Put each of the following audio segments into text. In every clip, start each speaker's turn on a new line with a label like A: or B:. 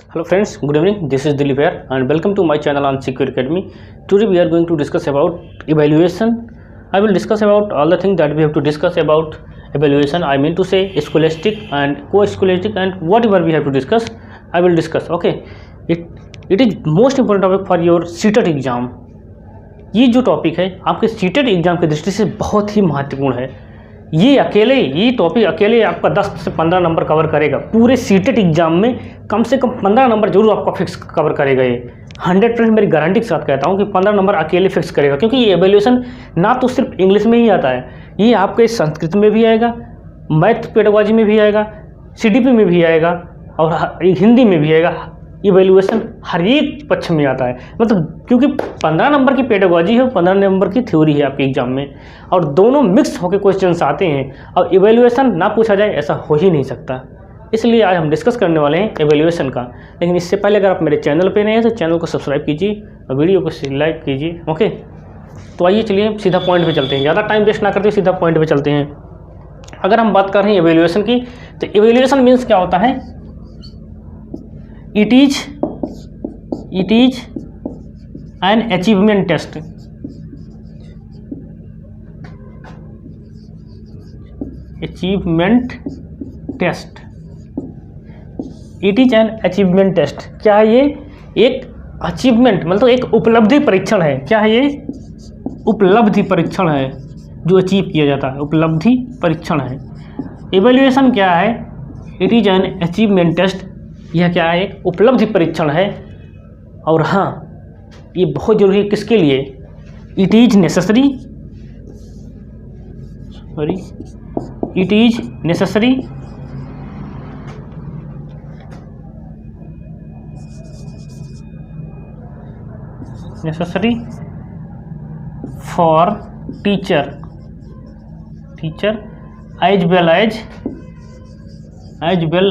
A: Hello friends, good evening. This is Dilip here and welcome to my channel on Secure Academy. Today we are going to discuss about evaluation. I will discuss about all the things that we have to discuss about evaluation. I mean to say scholastic and co-scholastic and whatever we have to discuss, I will discuss. Okay. It is most important topic for your CTET exam. ये जो topic है आपके CTET exam की दृष्टि से बहुत ही महत्वपूर्ण है। ये टॉपिक अकेले आपका 10 से 15 नंबर कवर करेगा। पूरे CTET एग्जाम में कम से कम 15 नंबर जरूर आपका फिक्स कवर करेगा। ये 100% मेरी गारंटी के साथ कहता हूँ कि 15 नंबर अकेले फिक्स करेगा, क्योंकि ये एवेल्यूएशन ना तो सिर्फ इंग्लिश में ही आता है, ये आपके संस्कृत में भी आएगा, मैथ पेडागोजी में भी आएगा, CDP में भी आएगा और हिंदी में भी आएगा। इवेल्यूएशन हर एक पक्ष में आता है, मतलब क्योंकि 15 नंबर की पेडागोजी है, 15 नंबर की थ्योरी है आपके एग्जाम में, और दोनों मिक्स होकर क्वेश्चंस आते हैं और इवेल्यूएशन ना पूछा जाए ऐसा हो ही नहीं सकता। इसलिए आज हम डिस्कस करने वाले हैं इवेल्यूएशन का। लेकिन इससे पहले अगर आप मेरे चैनल पे नए हैं तो चैनल को सब्सक्राइब कीजिए और वीडियो को लाइक कीजिए। ओके, तो आइए चलिए सीधा पॉइंट पे चलते हैं, ज़्यादा टाइम वेस्ट ना करते हुए सीधा पॉइंट पे चलते हैं। अगर हम बात कर रहे हैं इवेल्यूएशन की, तो इवेल्यूएशन मीन्स क्या होता है? It is an achievement test. Achievement test. It is an achievement test. क्या है ये? एक अचीवमेंट मतलब एक उपलब्धि परीक्षण है। क्या है ये? उपलब्धि परीक्षण है जो अचीव किया जाता है, उपलब्धि परीक्षण है। इवेल्यूएशन क्या है? It is an achievement test. यह क्या है? एक उपलब्धि परीक्षण है। और हाँ, ये बहुत जरूरी है किसके लिए? It is necessary, it is necessary for teacher as well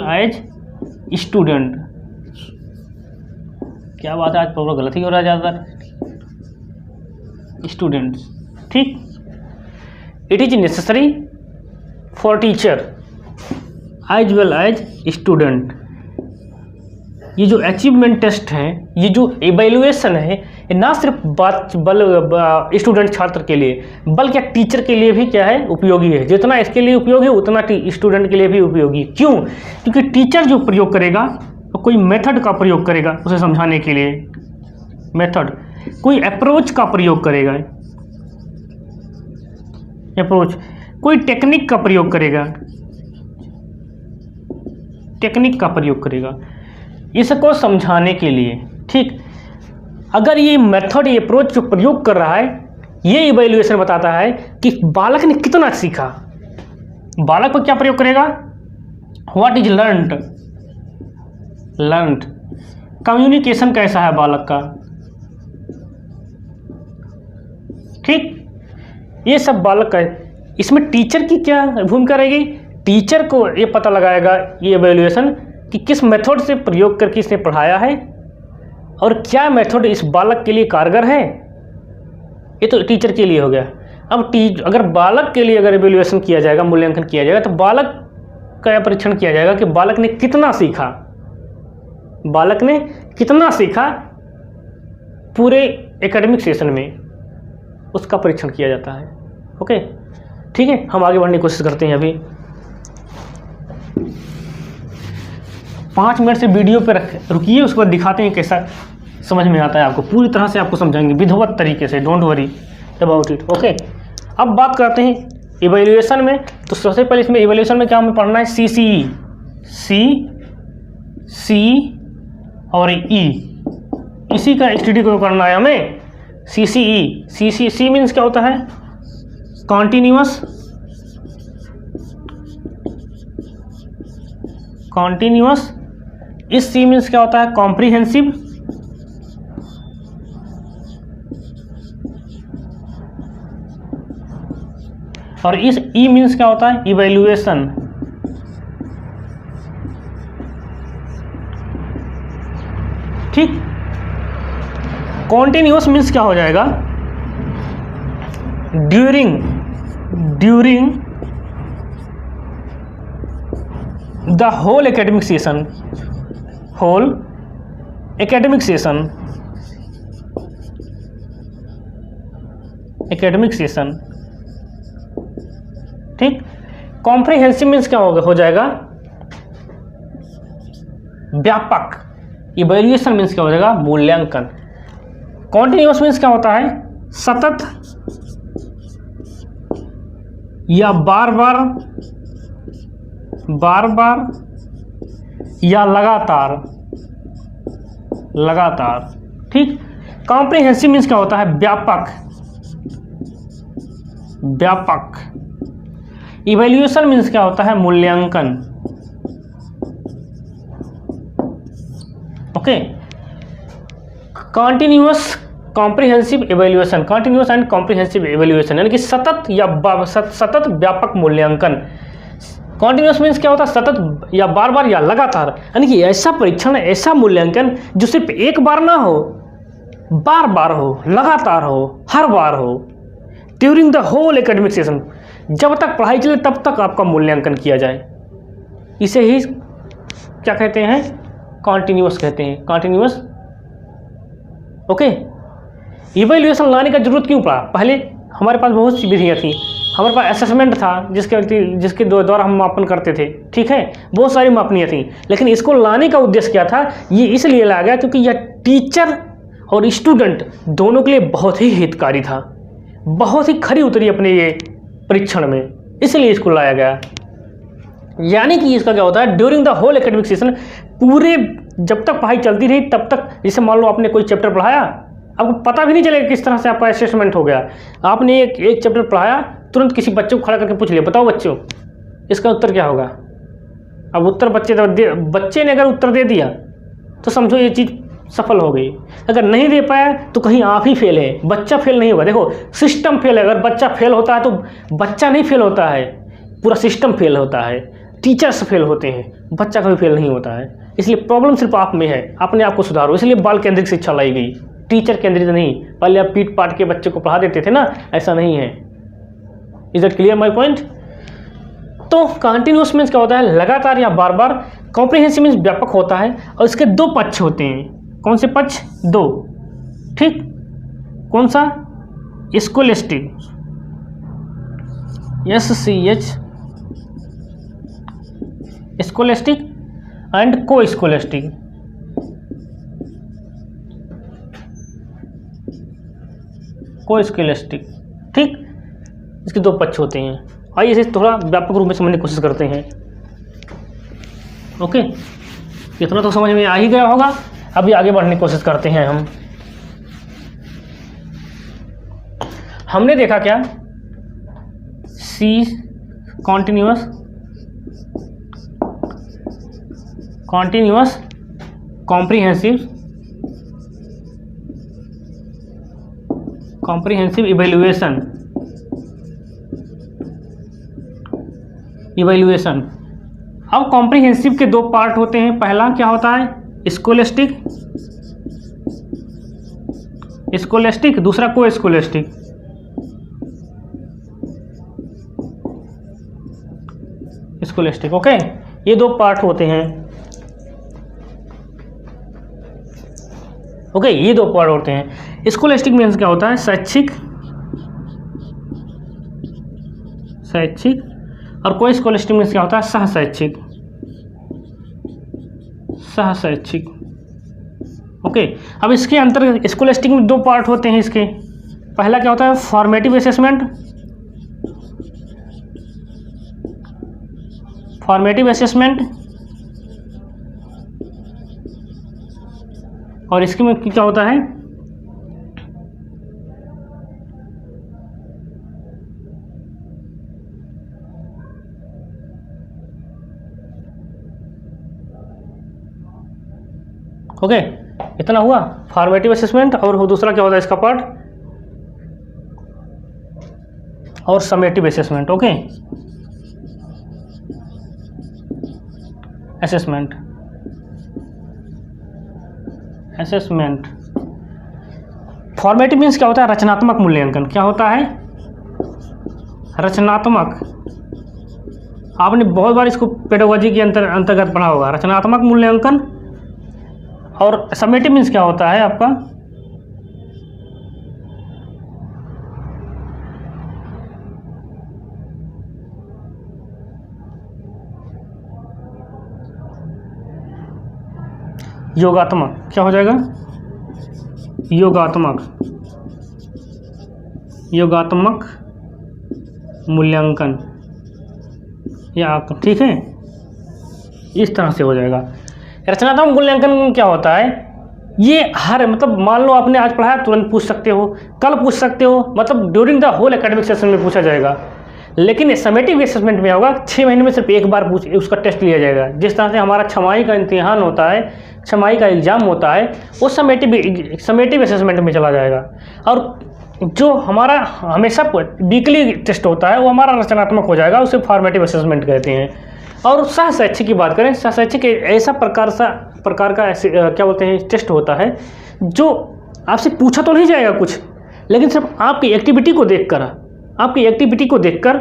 A: as student. क्या बात है, आज पूरा गलत ही हो रहा है ज़्यादातर। स्टूडेंट्स, ठीक। It is necessary for teacher as well as student. ये जो अचीवमेंट टेस्ट है, ये जो इवेल्यूएशन है, ये ना सिर्फ स्टूडेंट छात्र के लिए बल्कि टीचर के लिए भी क्या है? उपयोगी है। जितना इसके लिए उपयोगी है उतना स्टूडेंट के लिए भी उपयोगी। क्यों? क्योंकि टीचर जो प्रयोग करेगा तो कोई मेथड का प्रयोग करेगा उसे समझाने के लिए, मेथड, कोई अप्रोच का प्रयोग करेगा, अप्रोच, कोई टेक्निक का प्रयोग करेगा, इसको समझाने के लिए। ठीक, अगर ये मेथड, ये अप्रोच जो प्रयोग कर रहा है, ये इवेल्यूएशन बताता है कि बालक ने कितना सीखा। बालक को क्या प्रयोग करेगा? व्हाट इज लर्न्ड, कम्युनिकेशन कैसा है बालक का। ठीक, ये सब बालक का है। इसमें टीचर की क्या भूमिका रहेगी? टीचर को ये पता लगाएगा ये इवेल्यूएशन कि किस मेथड से प्रयोग करके इसने पढ़ाया है और क्या मेथड इस बालक के लिए कारगर है। ये तो टीचर के लिए हो गया। अब अगर बालक के लिए अगर इवेल्यूएशन किया जाएगा, मूल्यांकन किया जाएगा, तो बालक का परीक्षण किया जाएगा कि बालक ने कितना सीखा, पूरे एकेडमिक सेशन में उसका परीक्षण किया जाता है। ओके, ठीक है, हम आगे बढ़ने की कोशिश करते हैं। अभी 5 मिनट से वीडियो पे रुकिए, उसके बाद दिखाते हैं कैसा समझ में आता है आपको। पूरी तरह से आपको समझाएंगे विधिवत तरीके से, don't worry about it. Okay, अब बात करते हैं इवेल्यूएशन में। तो सबसे पहले इसमें इवेल्यूएशन में क्या हमें पढ़ना है? CCE, C और E, इसी का स्टडी को करना है हमें। CCE मीन्स क्या होता है? कॉन्टिन्यूअस। इस C मीन्स क्या होता है? कॉम्प्रिहेंसिव। और इस E मीन्स क्या होता है? इवेल्यूएशन। ठीक, कॉन्टिन्यूअस मीन्स क्या हो जाएगा? During the whole academic session, whole academic session, ठीक। कॉम्प्रिहेंसिव मीन्स क्या हो जाएगा, व्यापक। इवैल्यूएशन मीन्स क्या हो जाएगा, मूल्यांकन। कॉन्टिन्यूअस मीन्स क्या होता है, सतत या बार बार या लगातार, ठीक। कॉम्प्रिहेंसिव मीन्स क्या होता है, व्यापक। इवैल्यूएशन मीन्स क्या होता है, मूल्यांकन। Okay. Continuous, comprehensive, evaluation, continuous and comprehensive evaluation, यानी कि सतत या सतत व्यापक मूल्यांकन। कॉन्टिन्यूअस मीन्स क्या होता है, सतत या बार बार या लगातार, यानी कि ऐसा परीक्षण, ऐसा मूल्यांकन जो सिर्फ एक बार ना हो, बार बार हो, लगातार हो, हर बार हो। During the whole academic session, जब तक पढ़ाई चले तब तक आपका मूल्यांकन किया जाए, इसे ही क्या कहते हैं, कॉन्टिन्यूअस कहते हैं, कॉन्टिन्यूअस। ओके। इवैल्यूएशन लाने का जरूरत क्यों पड़ा, पहले हमारे पास बहुत सी विधियाँ थी, हमारे पास असेसमेंट था जिसके द्वारा हम मापन करते थे, ठीक है, बहुत सारी मापनियाँ थी, लेकिन इसको लाने का उद्देश्य क्या था, ये इसलिए लाया गया क्योंकि यह टीचर और स्टूडेंट दोनों के लिए बहुत ही हितकारी था, बहुत ही खरी उतरी अपने ये परीक्षण में, इसलिए इसको लाया गया। यानी कि इसका क्या होता है, during the whole academic session, पूरे जब तक पढ़ाई चलती रही तब तक, जैसे मान लो आपने कोई चैप्टर पढ़ाया, आपको पता भी नहीं चलेगा किस तरह से आपका असेसमेंट हो गया। आपने एक चैप्टर पढ़ाया, तुरंत किसी बच्चे को खड़ा करके पूछ लिया, बताओ बच्चों इसका उत्तर क्या होगा। अब उत्तर बच्चे ने अगर उत्तर दे दिया तो समझो ये चीज़ सफल हो गई, अगर नहीं दे पाया तो कहीं आप ही फेल है, बच्चा फेल नहीं होगा। देखो सिस्टम फेल है, अगर बच्चा फेल होता है तो बच्चा नहीं फेल होता है, पूरा सिस्टम फेल होता है, टीचर्स फेल होते हैं, बच्चा कभी फेल नहीं होता है। इसलिए प्रॉब्लम सिर्फ आप में है, अपने आप को सुधारो। इसलिए बाल केंद्रित शिक्षा लाई गई, टीचर केंद्रित नहीं। पहले आप पीट पाट के बच्चे को पढ़ा देते थे ना, ऐसा नहीं है। Is that clear my point. तो कंटिन्यूअस मीन्स क्या होता है, लगातार या बार बार। कॉम्प्रिहेंसिव मीन्स व्यापक होता है, और इसके दो पक्ष होते हैं। कौन से पक्ष, दो, ठीक। कौन सा, स्कोलेस्टिक, SCH, स्कोलेस्टिक एंड को स्कोलेस्टिक। को स्कोलेस्टिक, ठीक। इसके दो पक्ष होते हैं। आइए इसे थोड़ा व्यापक रूप में समझने की कोशिश करते हैं। ओके, इतना तो समझ में आ ही गया होगा। अभी आगे बढ़ने की कोशिश करते हैं। हमने देखा क्या, सी कॉन्टिन्यूअस, कॉम्प्रिहेंसिव इवैल्यूएशन। अब कॉम्प्रिहेंसिव के दो पार्ट होते हैं। पहला क्या होता है, स्कोलेस्टिक, दूसरा को स्कोलेस्टिक। ओके, ये दो पार्ट होते हैं। ओके, ये दो पार्ट होते हैं। स्कोलेस्टिक मीन्स क्या होता है, शैक्षिक, और को स्कोलेस्टिक मीन्स क्या होता है, सहशैक्षिक। ओके, अब इसके अंतर्गत स्कोलेस्टिक में दो पार्ट होते हैं इसके। पहला क्या होता है, फॉर्मेटिव असेसमेंट, और इसके में क्या होता है, ओके, इतना हुआ फॉर्मेटिव असेसमेंट। और दूसरा क्या होता है इसका पार्ट, और summative assessment. Okay, assessment. Formative means क्या होता है, रचनात्मक मूल्यांकन। क्या होता है, रचनात्मक। आपने बहुत बार इसको पेडागोजी के अंतर्गत पढ़ा होगा, रचनात्मक मूल्यांकन और समेटिव मीन्स क्या होता है आपका, योगात्मक, क्या हो जाएगा, योगात्मक, योगात्मक मूल्यांकन या, ठीक है, इस तरह से हो जाएगा। रचनात्मक मूल्यांकन क्या होता है, ये हर मतलब मान लो आपने आज पढ़ाया, तुरंत पूछ सकते हो, कल पूछ सकते हो, मतलब during the whole academic session में पूछा जाएगा। लेकिन समेटिव असेसमेंट में होगा 6 महीने में सिर्फ एक बार उसका टेस्ट लिया जाएगा। जिस तरह से हमारा छमाही का इम्तिहान होता है, छमाही का एग्जाम होता है, वो समेटिव असेसमेंट में चला जाएगा। और जो हमारा हमेशा वीकली टेस्ट होता है वो हमारा रचनात्मक हो जाएगा, उसे फॉर्मेटिव असेसमेंट कहते हैं। और सह शैक्षिक की बात करें, सह शैक्षिक ऐसा प्रकार का क्या बोलते हैं टेस्ट होता है जो आपसे पूछा तो नहीं जाएगा कुछ, लेकिन सिर्फ आपकी एक्टिविटी को देखकर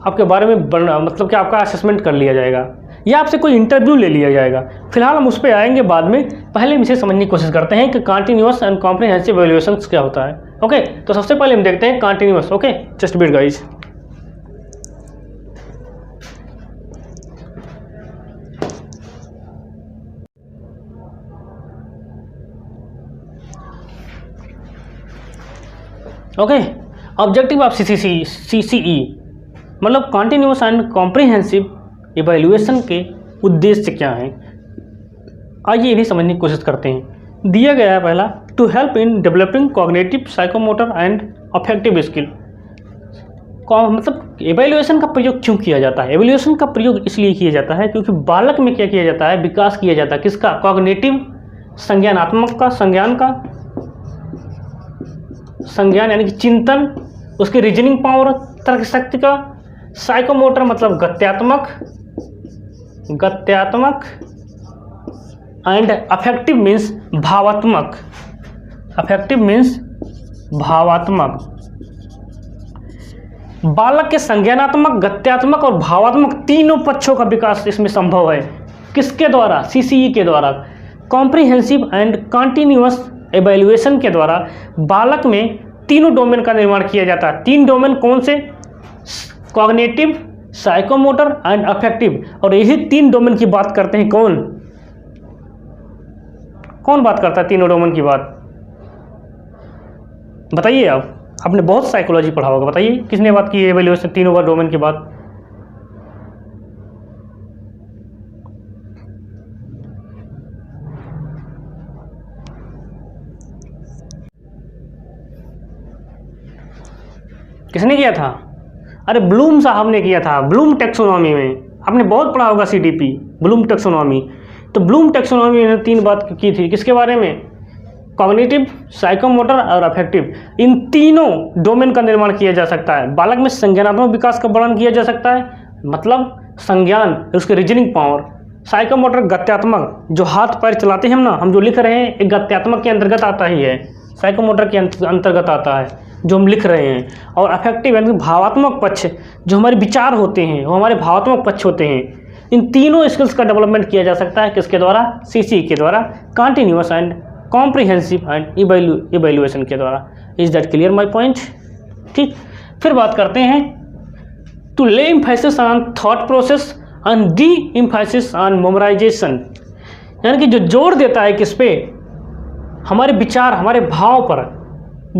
A: आपके बारे में मतलब कि आपका असेसमेंट कर लिया जाएगा या आपसे कोई इंटरव्यू ले लिया जाएगा। फिलहाल हम उस पर आएंगे बाद में, पहले हम इसे समझने की कोशिश करते हैं कि कंटिन्यूअस एंड कॉम्प्रिहेंसिव इवैल्यूएशंस क्या होता है। ओके, तो सबसे पहले हम देखते हैं continuous. Okay, just wait guys. Okay, objective of CCE मतलब कंटिन्यूअस एंड कॉम्प्रिहेंसिव इवैल्यूएशन के उद्देश्य क्या हैं, आइए इन्हें समझने की कोशिश करते हैं। दिया गया है पहला, to help in developing cognitive, psychomotor and affective skill. मतलब इवैल्यूएशन का प्रयोग क्यों किया जाता है? इवैल्यूएशन का प्रयोग इसलिए किया जाता है क्योंकि बालक में क्या किया जाता है, विकास किया जाता है किसका, कॉग्निटिव, संज्ञानात्मक का, संज्ञान यानी कि चिंतन, उसकी रीजनिंग पावर, तर्क शक्ति का, साइकोमोटर मतलब गत्यात्मक एंड अफेक्टिव मीन्स भावात्मक, बालक के संज्ञानात्मक, गत्यात्मक और भावात्मक तीनों पक्षों का विकास इसमें संभव है। किसके द्वारा? CCE के द्वारा। कॉम्प्रिहेंसिव एंड कंटिन्यूअस इवैल्यूएशन के द्वारा बालक में तीनों डोमेन का निर्माण किया जाता है। 3 डोमेन कौन से? Cognitive, psychomotor and affective. और यही 3 डोमेन की बात करते हैं कौन बात करता है तीनों डोमेन की बात? बताइए आपने बहुत साइकोलॉजी पढ़ा होगा, बताइए किसने बात की है इवैल्यूएशन तीनों बार डोमेन की बात? किसने किया था? अरे ब्लूम साहब ने किया था, ब्लूम टेक्सोनॉमी में। आपने बहुत पढ़ा होगा CTP, ब्लूम टेक्सोनॉमी। तो ब्लूम टेक्सोनॉमी ने 3 बात की थी, किसके बारे में? कॉग्निटिव, साइकोमोटर और अफेक्टिव। इन तीनों डोमेन का निर्माण किया जा सकता है। बालक में संज्ञानात्मक विकास का वर्णन किया जा सकता है, मतलब संज्ञान, उसके रीजनिंग पावर। साइकोमोटर गत्यात्मक, जो हाथ पैर चलाते हैं हम जो लिख रहे हैं, एक गत्यात्मक के अंतर्गत आता ही है, साइकोमोटर के अंतर्गत आता है जो हम लिख रहे हैं। और अफेक्टिव यानी भावात्मक पक्ष, जो हमारे विचार होते हैं वो हमारे भावात्मक पक्ष होते हैं। इन तीनों स्किल्स का डेवलपमेंट किया जा सकता है किसके द्वारा? CCE के द्वारा, continuous and comprehensive and evaluation के द्वारा। Is that clear my point? ठीक, फिर बात करते हैं टू ले emphasis on thought process and D emphasis on memorisation. यानी कि जो जोर देता है किस पे? हमारे विचार, हमारे भाव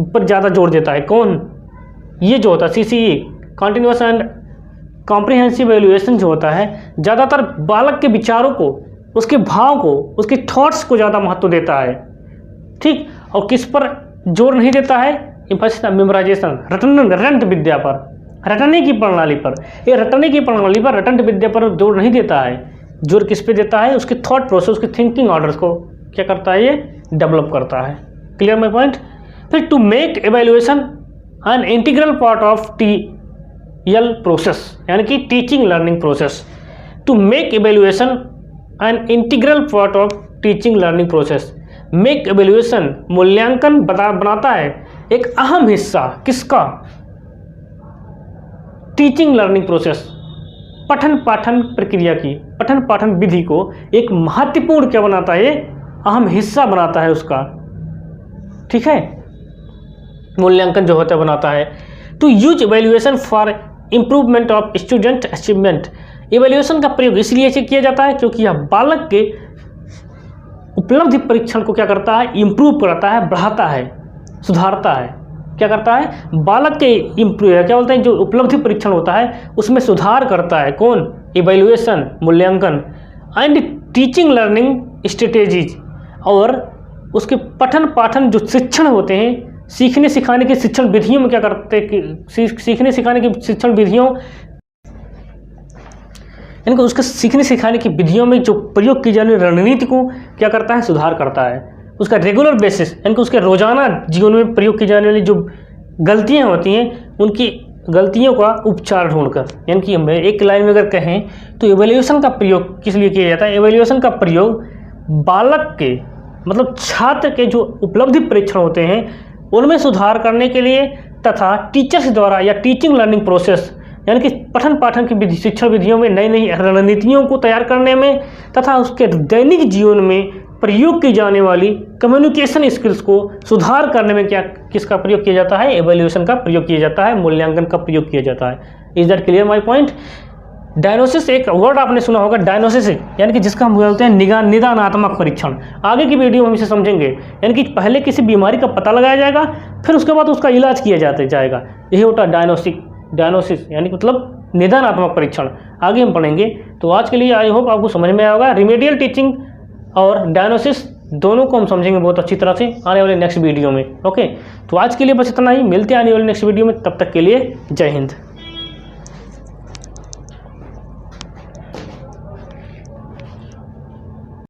A: पर ज़्यादा जोर देता है। कौन? ये जो होता है CCE, continuous and comprehensive evaluation जो होता है, ज़्यादातर बालक के विचारों को, उसके भाव को, उसके थॉट्स को ज़्यादा महत्व देता है। ठीक, और किस पर जोर नहीं देता है? एम्फेसिस मेमोराइजेशन, रटंत विद्या पर, रटने की प्रणाली पर। ये रटने की प्रणाली पर, रटंत विद्या पर जोर नहीं देता है। जोर किस पे देता है? उसके थॉट प्रोसेस, उसके थिंकिंग ऑर्डर्स को क्या करता है? ये डेवलप करता है। Clear my point? फिर to make evaluation an integral part of TL process, यानी कि teaching learning process. To make evaluation an integral part of teaching learning process. Make evaluation, मूल्यांकन बनाता है एक अहम हिस्सा किसका? टीचिंग लर्निंग प्रोसेस, पठन पाठन प्रक्रिया की, पठन पाठन विधि को एक महत्वपूर्ण क्या बनाता है? अहम हिस्सा बनाता है उसका, ठीक है, मूल्यांकन जो होता है बनाता है। To use evaluation for improvement of student achievement, evaluation का प्रयोग इसलिए से किया जाता है क्योंकि यह बालक के उपलब्धि परीक्षण को क्या करता है, इम्प्रूव करता है, बढ़ाता है, सुधारता है। क्या करता है, बालक के इम्प्रूव क्या बोलते हैं, जो उपलब्धि परीक्षण होता है उसमें सुधार करता है। कौन, इवैल्यूएशन, मूल्यांकन। एंड टीचिंग लर्निंग स्ट्रेटेजीज, और उसके पठन पाठन जो शिक्षण होते हैं, सीखने सिखाने की शिक्षण विधियों में क्या करते हैं, सीखने सिखाने की शिक्षण विधियों, यानी उसके सीखने सिखाने की विधियों में जो प्रयोग की जाने वाली रणनीति को क्या करता है, सुधार करता है। उसका रेगुलर बेसिस, यानी कि उसके रोजाना जीवन में प्रयोग की जाने वाली जो गलतियां होती हैं, उनकी गलतियों का उपचार ढूंढकर, यानी कि हमें एक लाइन में अगर कहें तो इवैल्यूएशन का प्रयोग किस लिए किया जाता है, इवैल्यूएशन का प्रयोग बालक के मतलब छात्र के जो उपलब्धि परीक्षण होते हैं उनमें सुधार करने के लिए, तथा टीचर्स द्वारा या टीचिंग लर्निंग प्रोसेस, यानी कि पठन पाठन की विधि शिक्षण विधियों में नई नई रणनीतियों को तैयार करने में, तथा उसके दैनिक जीवन में प्रयोग की जाने वाली कम्युनिकेशन स्किल्स को सुधार करने में क्या किसका प्रयोग किया जाता है, इवैल्यूएशन का प्रयोग किया जाता है, मूल्यांकन का प्रयोग किया जाता है। Is that clear my point. Diagnosis, एक वर्ड आपने सुना होगा डायग्नोसिस, यानी कि जिसका हम बोलते हैं निदानात्मक परीक्षण। आगे की वीडियो में हम इसे समझेंगे, यानी कि पहले किसी बीमारी का पता लगाया जाएगा, फिर उसके बाद उसका इलाज किया जाएगा, यही होता है डायग्नोसिस, यानी मतलब निदानात्मक परीक्षण। आगे हम पढ़ेंगे। तो आज के लिए आई होप आपको समझ में आया होगा। रिमेडियल टीचिंग और डायग्नोसिस दोनों को हम समझेंगे बहुत अच्छी तरह से आने वाले नेक्स्ट वीडियो में। ओके, तो आज के लिए बस इतना ही, मिलते हैं आने वाले नेक्स्ट वीडियो में, तब तक के लिए जय हिंद।